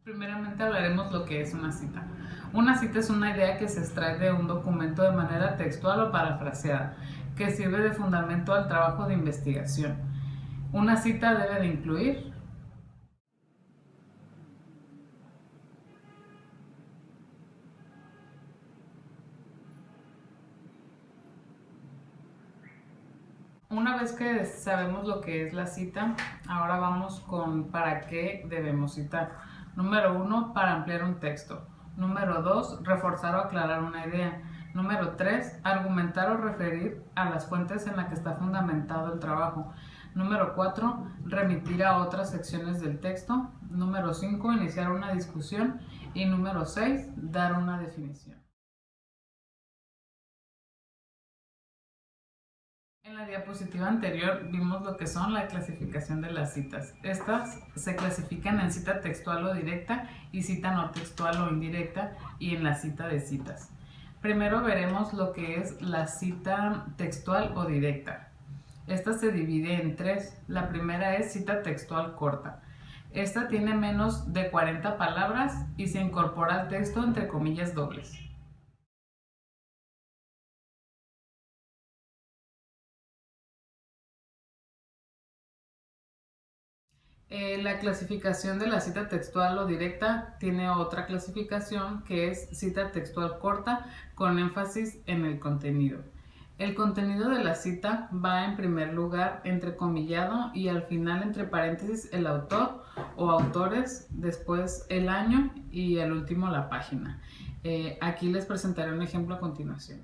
Primeramente hablaremos lo que es una cita. Una cita es una idea que se extrae de un documento de manera textual o parafraseada, que sirve de fundamento al trabajo de investigación. Una cita debe de incluir Una vez que sabemos lo que es la cita, ahora vamos con para qué debemos citar. Número 1, para ampliar un texto. Número 2, reforzar o aclarar una idea. Número 3, argumentar o referir a las fuentes en las que está fundamentado el trabajo. Número 4, remitir a otras secciones del texto. Número 5, iniciar una discusión. Y número 6, dar una definición. En la diapositiva anterior vimos lo que son la clasificación de las citas. Estas se clasifican en cita textual o directa y cita no textual o indirecta y en la cita de citas. Primero veremos lo que es la cita textual o directa. Esta se divide en tres. La primera es cita textual corta. Esta tiene menos de 40 palabras y se incorpora al texto entre comillas dobles. La clasificación de la cita textual o directa tiene otra clasificación que es cita textual corta con énfasis en el contenido. El contenido de la cita va en primer lugar entrecomillado y al final entre paréntesis el autor o autores, después el año y al último la página. Aquí les presentaré un ejemplo a continuación.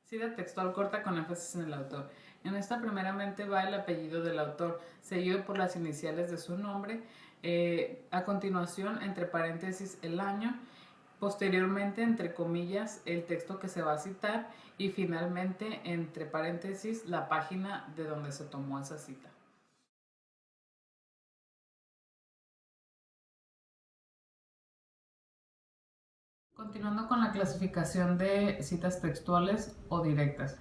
Cita textual corta con énfasis en el autor. En esta primeramente va el apellido del autor, seguido por las iniciales de su nombre. A continuación, entre paréntesis, el año. Posteriormente, entre comillas, el texto que se va a citar. Y finalmente, entre paréntesis, la página de donde se tomó esa cita. Continuando con la clasificación de citas textuales o directas.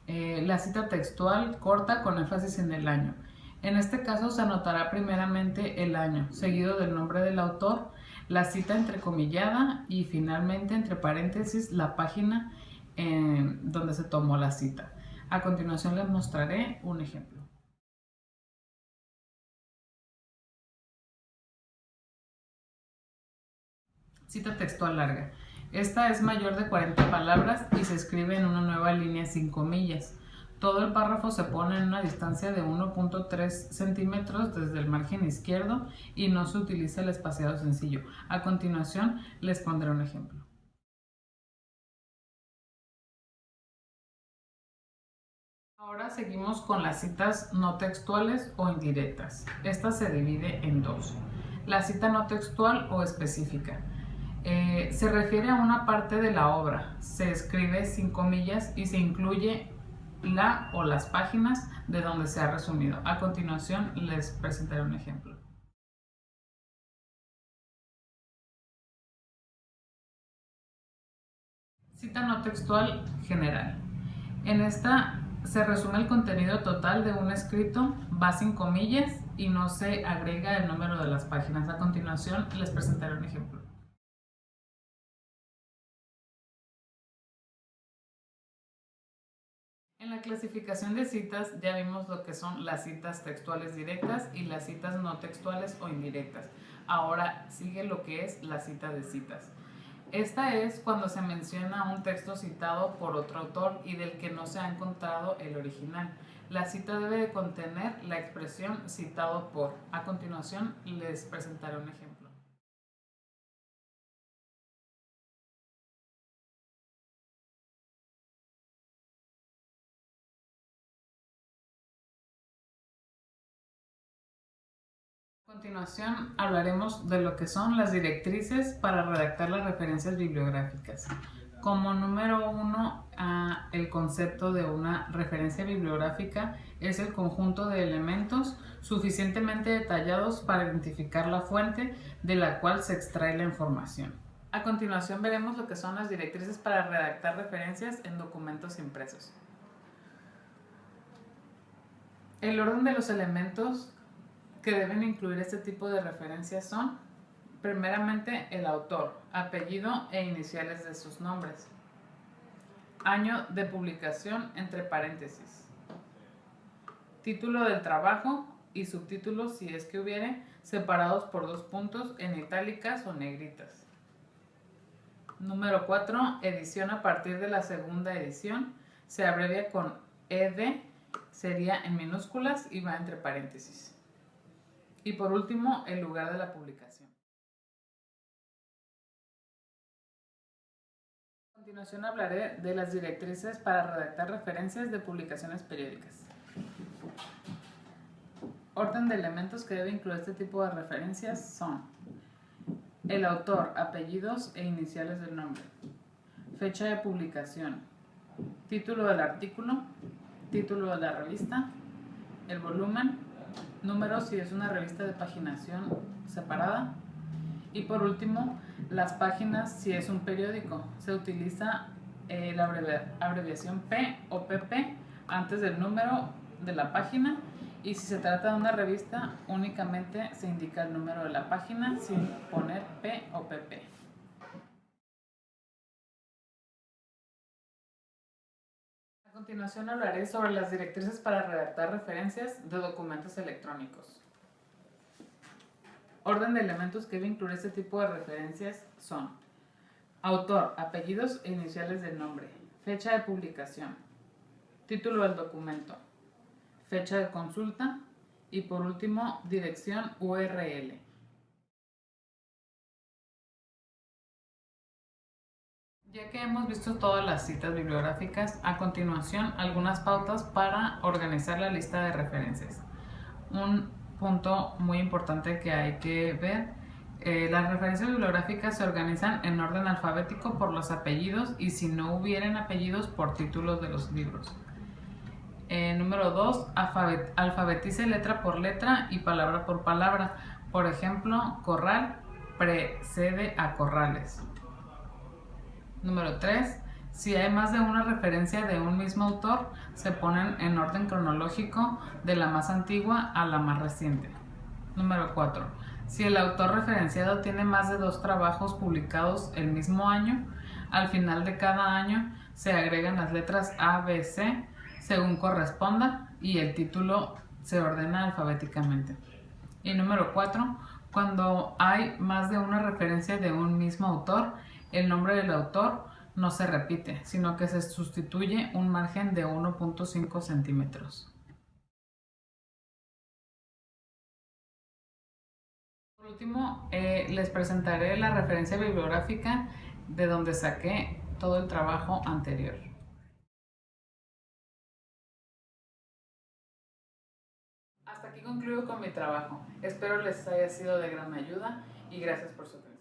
La cita textual corta con énfasis en el año. En este caso se anotará primeramente el año, seguido del nombre del autor, la cita entrecomillada y finalmente entre paréntesis la página donde se tomó la cita. A continuación les mostraré un ejemplo. Cita textual larga. Esta es mayor de 40 palabras y se escribe en una nueva línea sin comillas. Todo el párrafo se pone en una distancia de 1.3 centímetros desde el margen izquierdo y no se utiliza el espaciado sencillo. A continuación les pondré un ejemplo. Ahora seguimos con las citas no textuales o indirectas. Esta se divide en dos. La cita no textual o específica. Se refiere a una parte de la obra, se escribe sin comillas y se incluye la o las páginas de donde se ha resumido. A continuación les presentaré un ejemplo. Cita no textual general. En esta se resume el contenido total de un escrito, va sin comillas y no se agrega el número de las páginas. A continuación les presentaré un ejemplo. En la clasificación de citas ya vimos lo que son las citas textuales directas y las citas no textuales o indirectas. Ahora sigue lo que es la cita de citas. Esta es cuando se menciona un texto citado por otro autor y del que no se ha encontrado el original. La cita debe de contener la expresión citado por. A continuación les presentaré un ejemplo. A continuación hablaremos de lo que son las directrices para redactar las referencias bibliográficas. Como número uno, el concepto de una referencia bibliográfica es el conjunto de elementos suficientemente detallados para identificar la fuente de la cual se extrae la información. A continuación veremos lo que son las directrices para redactar referencias en documentos impresos. El orden de los elementos que deben incluir este tipo de referencias son, primeramente, el autor, apellido e iniciales de sus nombres. Año de publicación entre paréntesis. Título del trabajo y subtítulos, si es que hubiere, separados por 2 puntos en itálicas o negritas. Número 4. Edición a partir de la segunda edición. Se abrevia con ED, sería en minúsculas y va entre paréntesis. Y por último, el lugar de la publicación. A continuación hablaré de las directrices para redactar referencias de publicaciones periódicas. Orden de elementos que debe incluir este tipo de referencias son el autor, apellidos e iniciales del nombre, fecha de publicación, título del artículo, título de la revista, el volumen, número si es una revista de paginación separada y por último las páginas si es un periódico. Se utiliza la abreviación P o PP antes del número de la página y si se trata de una revista únicamente se indica el número de la página sin poner P o PP. A continuación hablaré sobre las directrices para redactar referencias de documentos electrónicos. Orden de elementos que debe incluir este tipo de referencias son autor, apellidos e iniciales del nombre, fecha de publicación, título del documento, fecha de consulta y por último dirección URL. Ya que hemos visto todas las citas bibliográficas, a continuación algunas pautas para organizar la lista de referencias. Un punto muy importante que hay que ver, las referencias bibliográficas se organizan en orden alfabético por los apellidos y si no hubieran apellidos por títulos de los libros. Número 2, alfabetice letra por letra y palabra por palabra. Por ejemplo, corral precede a corrales. Número 3. Si hay más de una referencia de un mismo autor, se ponen en orden cronológico de la más antigua a la más reciente. Número 4. Si el autor referenciado tiene más de 2 trabajos publicados el mismo año, al final de cada año se agregan las letras A, B, C según corresponda y el título se ordena alfabéticamente. Y número 4. Cuando hay más de una referencia de un mismo autor, el nombre del autor no se repite, sino que se sustituye un margen de 1.5 centímetros. Por último, les presentaré la referencia bibliográfica de donde saqué todo el trabajo anterior. Hasta aquí concluyo con mi trabajo. Espero les haya sido de gran ayuda y gracias por su atención.